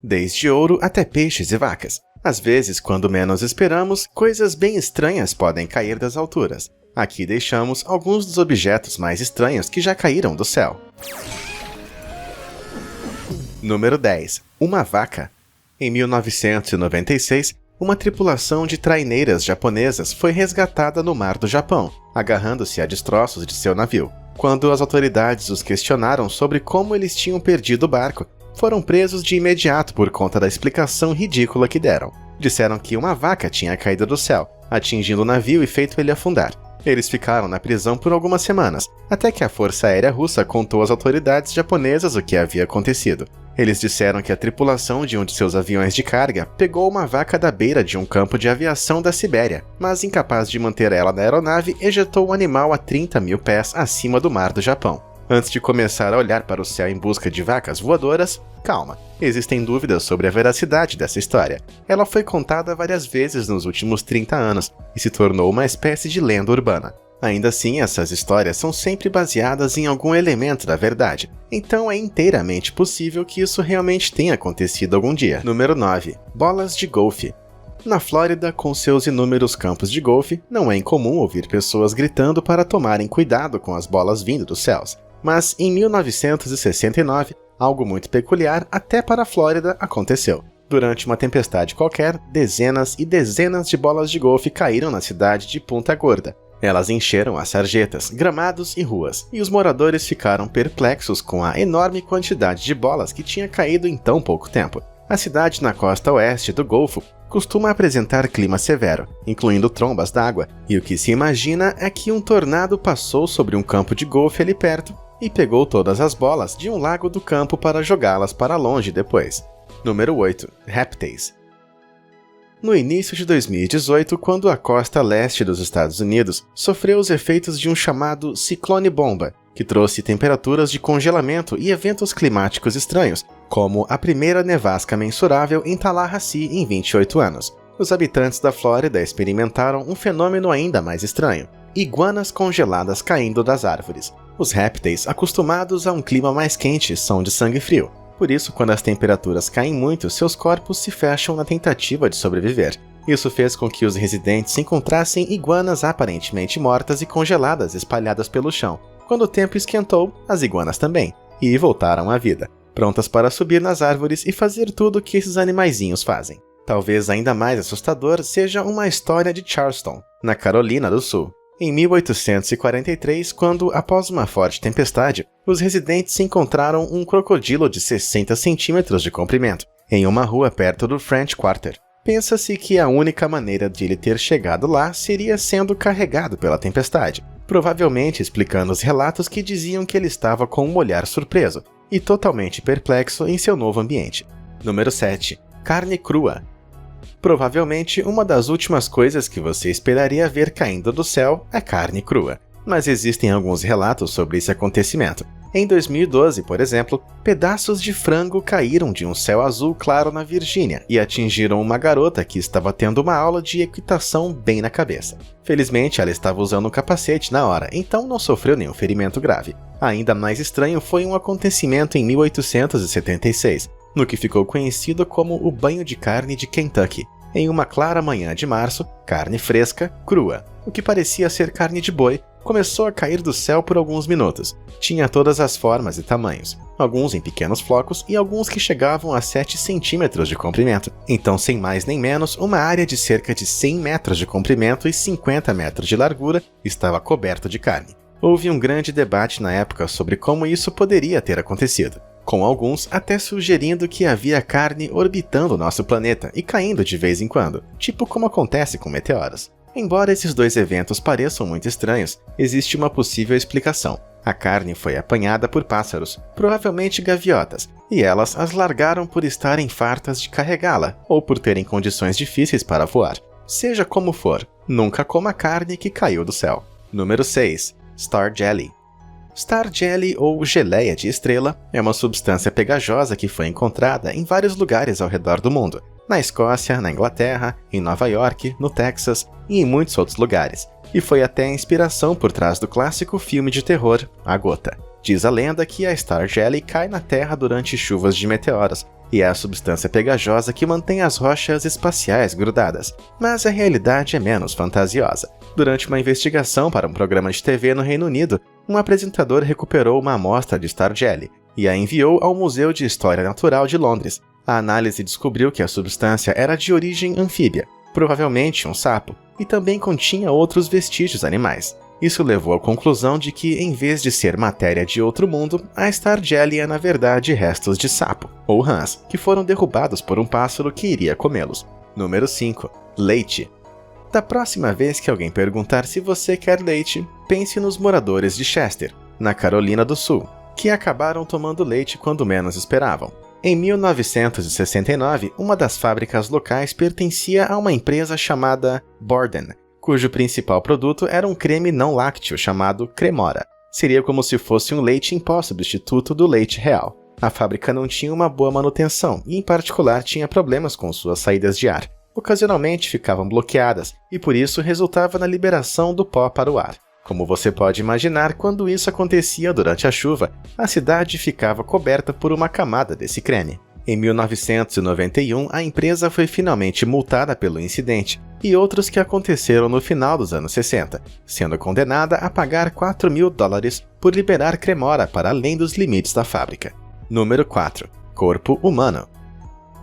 desde ouro até peixes e vacas. Às vezes, quando menos esperamos, coisas bem estranhas podem cair das alturas. Aqui deixamos alguns dos objetos mais estranhos que já caíram do céu. Número 10. Uma vaca. Em 1996, uma tripulação de traineiras japonesas foi resgatada no mar do Japão, agarrando-se a destroços de seu navio. Quando as autoridades os questionaram sobre como eles tinham perdido o barco, foram presos de imediato por conta da explicação ridícula que deram. Disseram que uma vaca tinha caído do céu, atingindo o navio e feito ele afundar. Eles ficaram na prisão por algumas semanas, até que a Força Aérea Russa contou às autoridades japonesas o que havia acontecido. Eles disseram que a tripulação de um de seus aviões de carga pegou uma vaca da beira de um campo de aviação da Sibéria, mas incapaz de manter ela na aeronave, ejetou o animal a 30 mil pés acima do mar do Japão. Antes de começar a olhar para o céu em busca de vacas voadoras, calma, existem dúvidas sobre a veracidade dessa história. Ela foi contada várias vezes nos últimos 30 anos e se tornou uma espécie de lenda urbana. Ainda assim, essas histórias são sempre baseadas em algum elemento da verdade, então é inteiramente possível que isso realmente tenha acontecido algum dia. Número 9. Bolas de golfe. Na Flórida, com seus inúmeros campos de golfe, não é incomum ouvir pessoas gritando para tomarem cuidado com as bolas vindo dos céus. Mas em 1969, algo muito peculiar até para a Flórida aconteceu. Durante uma tempestade qualquer, dezenas e dezenas de bolas de golfe caíram na cidade de Punta Gorda. Elas encheram as sarjetas, gramados e ruas, e os moradores ficaram perplexos com a enorme quantidade de bolas que tinha caído em tão pouco tempo. A cidade na costa oeste do Golfo costuma apresentar clima severo, incluindo trombas d'água, e o que se imagina é que um tornado passou sobre um campo de golfe ali perto e pegou todas as bolas de um lago do campo para jogá-las para longe depois. Número 8. Répteis. No início de 2018, quando a costa leste dos Estados Unidos sofreu os efeitos de um chamado ciclone bomba, que trouxe temperaturas de congelamento e eventos climáticos estranhos, como a primeira nevasca mensurável em Tallahassee em 28 anos. Os habitantes da Flórida experimentaram um fenômeno ainda mais estranho: iguanas congeladas caindo das árvores. Os répteis, acostumados a um clima mais quente, são de sangue frio. Por isso, quando as temperaturas caem muito, seus corpos se fecham na tentativa de sobreviver. Isso fez com que os residentes encontrassem iguanas aparentemente mortas e congeladas espalhadas pelo chão. Quando o tempo esquentou, as iguanas também, e voltaram à vida, prontas para subir nas árvores e fazer tudo o que esses animaizinhos fazem. Talvez ainda mais assustador seja uma história de Charleston, na Carolina do Sul. Em 1843, quando, após uma forte tempestade, os residentes encontraram um crocodilo de 60 centímetros de comprimento, em uma rua perto do French Quarter. Pensa-se que a única maneira de ele ter chegado lá seria sendo carregado pela tempestade, provavelmente explicando os relatos que diziam que ele estava com um olhar surpreso e totalmente perplexo em seu novo ambiente. Número 7. Carne crua. Provavelmente uma das últimas coisas que você esperaria ver caindo do céu é carne crua, mas existem alguns relatos sobre esse acontecimento. Em 2012, por exemplo, pedaços de frango caíram de um céu azul claro na Virgínia e atingiram uma garota que estava tendo uma aula de equitação bem na cabeça. Felizmente, ela estava usando um capacete na hora, então não sofreu nenhum ferimento grave. Ainda mais estranho foi um acontecimento em 1876, no que ficou conhecido como o banho de carne de Kentucky. Em uma clara manhã de março, carne fresca, crua, o que parecia ser carne de boi, começou a cair do céu por alguns minutos. Tinha todas as formas e tamanhos, alguns em pequenos flocos e alguns que chegavam a 7 centímetros de comprimento. Então, sem mais nem menos, uma área de cerca de 100 metros de comprimento e 50 metros de largura estava coberta de carne. Houve um grande debate na época sobre como isso poderia ter acontecido, com alguns até sugerindo que havia carne orbitando nosso planeta e caindo de vez em quando, tipo como acontece com meteoros. Embora esses dois eventos pareçam muito estranhos, existe uma possível explicação. A carne foi apanhada por pássaros, provavelmente gaviotas, e elas as largaram por estarem fartas de carregá-la, ou por terem condições difíceis para voar. Seja como for, nunca coma carne que caiu do céu. Número 6. Star Jelly. Star Jelly, ou geleia de estrela, é uma substância pegajosa que foi encontrada em vários lugares ao redor do mundo. Na Escócia, na Inglaterra, em Nova York, no Texas e em muitos outros lugares. E foi até a inspiração por trás do clássico filme de terror, A Gota. Diz a lenda que a Star Jelly cai na Terra durante chuvas de meteoros, e é a substância pegajosa que mantém as rochas espaciais grudadas. Mas a realidade é menos fantasiosa. Durante uma investigação para um programa de TV no Reino Unido, um apresentador recuperou uma amostra de Star Jelly e a enviou ao Museu de História Natural de Londres. A análise descobriu que a substância era de origem anfíbia, provavelmente um sapo, e também continha outros vestígios animais. Isso levou à conclusão de que, em vez de ser matéria de outro mundo, a Star Jelly é na verdade restos de sapo, ou rãs, que foram derrubados por um pássaro que iria comê-los. Número 5. Leite. Da próxima vez que alguém perguntar se você quer leite, pense nos moradores de Chester, na Carolina do Sul, que acabaram tomando leite quando menos esperavam. Em 1969, uma das fábricas locais pertencia a uma empresa chamada Borden, cujo principal produto era um creme não lácteo chamado Cremora. Seria como se fosse um leite em pó substituto do leite real. A fábrica não tinha uma boa manutenção e, em particular, tinha problemas com suas saídas de ar. Ocasionalmente ficavam bloqueadas e, por isso, resultava na liberação do pó para o ar. Como você pode imaginar, quando isso acontecia durante a chuva, a cidade ficava coberta por uma camada desse creme. Em 1991, a empresa foi finalmente multada pelo incidente e outros que aconteceram no final dos anos 60, sendo condenada a pagar $4.000 por liberar Cremora para além dos limites da fábrica. Número 4. Corpo humano.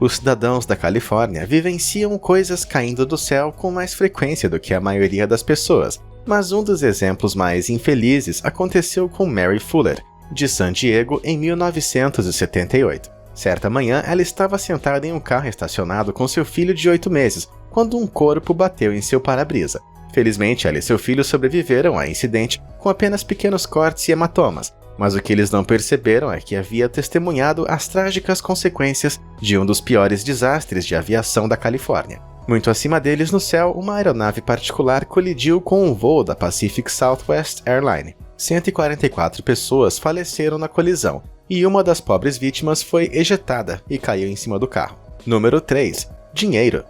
Os cidadãos da Califórnia vivenciam coisas caindo do céu com mais frequência do que a maioria das pessoas, mas um dos exemplos mais infelizes aconteceu com Mary Fuller, de San Diego, em 1978. Certa manhã, ela estava sentada em um carro estacionado com seu filho de 8 meses, quando um corpo bateu em seu para-brisa. Felizmente, ela e seu filho sobreviveram ao incidente com apenas pequenos cortes e hematomas, mas o que eles não perceberam é que havia testemunhado as trágicas consequências de um dos piores desastres de aviação da Califórnia. Muito acima deles no céu, uma aeronave particular colidiu com um voo da Pacific Southwest Airlines. 144 pessoas faleceram na colisão, e uma das pobres vítimas foi ejetada e caiu em cima do carro. Número 3. Dinheiro.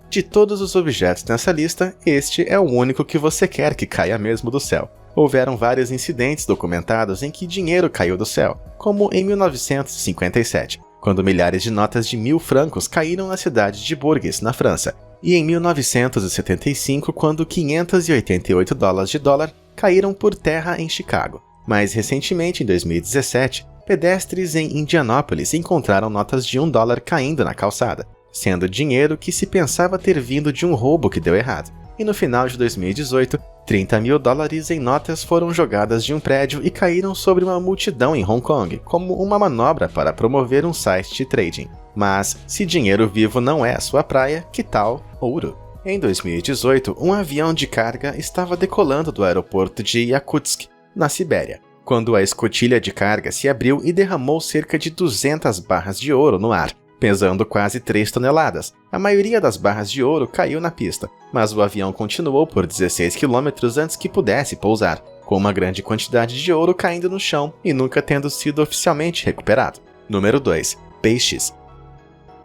De todos os objetos nessa lista, este é o único que você quer que caia mesmo do céu. Houveram vários incidentes documentados em que dinheiro caiu do céu, como em 1957, quando milhares de notas de 1.000 francos caíram na cidade de Bourges, na França, e em 1975, quando $588 de dólar caíram por terra em Chicago. Mais recentemente, em 2017, pedestres em Indianápolis encontraram notas de $1 caindo na calçada, sendo dinheiro que se pensava ter vindo de um roubo que deu errado. E no final de 2018, $30.000 em notas foram jogadas de um prédio e caíram sobre uma multidão em Hong Kong, como uma manobra para promover um site de trading. Mas, se dinheiro vivo não é a sua praia, que tal ouro? Em 2018, um avião de carga estava decolando do aeroporto de Yakutsk, na Sibéria, quando a escotilha de carga se abriu e derramou cerca de 200 barras de ouro no ar, pesando quase 3 toneladas. A maioria das barras de ouro caiu na pista, mas o avião continuou por 16 quilômetros antes que pudesse pousar, com uma grande quantidade de ouro caindo no chão e nunca tendo sido oficialmente recuperado. Número 2. Peixes.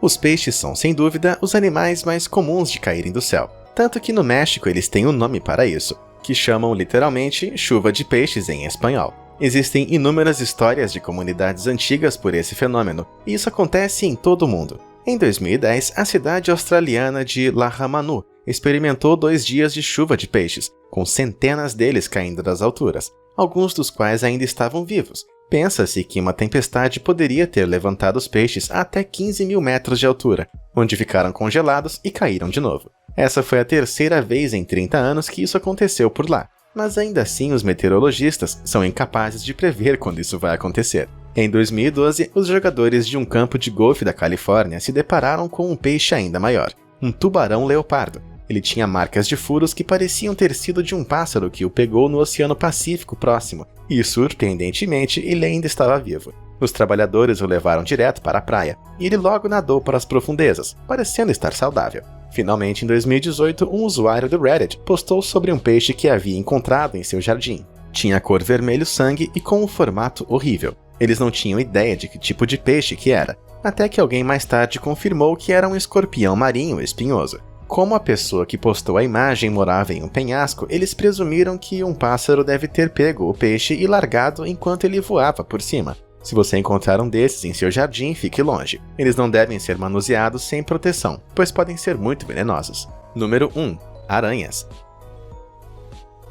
Os peixes são, sem dúvida, os animais mais comuns de caírem do céu, tanto que no México eles têm um nome para isso, que chamam literalmente chuva de peixes em espanhol. Existem inúmeras histórias de comunidades antigas por esse fenômeno, e isso acontece em todo o mundo. Em 2010, a cidade australiana de Lahamanu experimentou 2 dias de chuva de peixes, com centenas deles caindo das alturas, alguns dos quais ainda estavam vivos. Pensa-se que uma tempestade poderia ter levantado os peixes a até 15.000 metros de altura, onde ficaram congelados e caíram de novo. Essa foi a terceira vez em 30 anos que isso aconteceu por lá. Mas ainda assim os meteorologistas são incapazes de prever quando isso vai acontecer. Em 2012, os jogadores de um campo de golfe da Califórnia se depararam com um peixe ainda maior, um tubarão-leopardo. Ele tinha marcas de furos que pareciam ter sido de um pássaro que o pegou no Oceano Pacífico próximo, e surpreendentemente ele ainda estava vivo. Os trabalhadores o levaram direto para a praia, e ele logo nadou para as profundezas, parecendo estar saudável. Finalmente, em 2018, um usuário do Reddit postou sobre um peixe que havia encontrado em seu jardim. Tinha cor vermelho-sangue e com um formato horrível. Eles não tinham ideia de que tipo de peixe que era, até que alguém mais tarde confirmou que era um escorpião marinho espinhoso. Como a pessoa que postou a imagem morava em um penhasco, eles presumiram que um pássaro deve ter pego o peixe e largado enquanto ele voava por cima. Se você encontrar um desses em seu jardim, fique longe. Eles não devem ser manuseados sem proteção, pois podem ser muito venenosos. Número 1. Aranhas.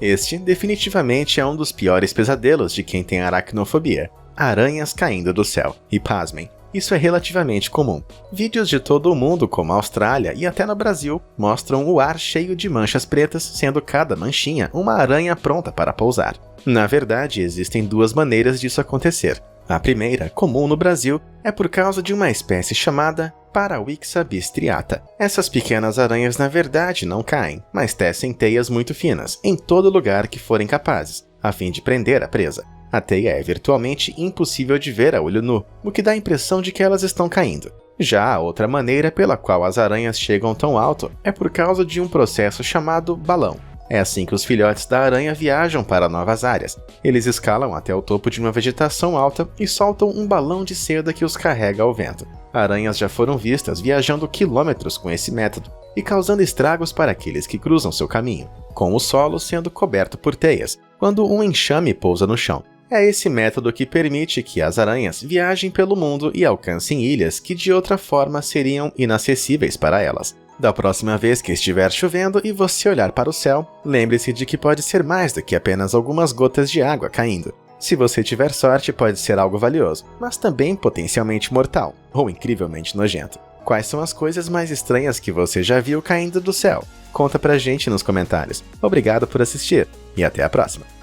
Este definitivamente é um dos piores pesadelos de quem tem aracnofobia. Aranhas caindo do céu. E pasmem, isso é relativamente comum. Vídeos de todo o mundo, como a Austrália e até no Brasil, mostram o ar cheio de manchas pretas, sendo cada manchinha uma aranha pronta para pousar. Na verdade, existem duas maneiras disso acontecer. A primeira, comum no Brasil, é por causa de uma espécie chamada Parawixa bistriata. Essas pequenas aranhas na verdade não caem, mas tecem teias muito finas, em todo lugar que forem capazes, a fim de prender a presa. A teia é virtualmente impossível de ver a olho nu, o que dá a impressão de que elas estão caindo. Já a outra maneira pela qual as aranhas chegam tão alto é por causa de um processo chamado balão. É assim que os filhotes da aranha viajam para novas áreas. Eles escalam até o topo de uma vegetação alta e soltam um balão de seda que os carrega ao vento. Aranhas já foram vistas viajando quilômetros com esse método e causando estragos para aqueles que cruzam seu caminho, com o solo sendo coberto por teias, quando um enxame pousa no chão. É esse método que permite que as aranhas viajem pelo mundo e alcancem ilhas que de outra forma seriam inacessíveis para elas. Da próxima vez que estiver chovendo e você olhar para o céu, lembre-se de que pode ser mais do que apenas algumas gotas de água caindo. Se você tiver sorte, pode ser algo valioso, mas também potencialmente mortal, ou incrivelmente nojento. Quais são as coisas mais estranhas que você já viu caindo do céu? Conta pra gente nos comentários. Obrigado por assistir, e até a próxima!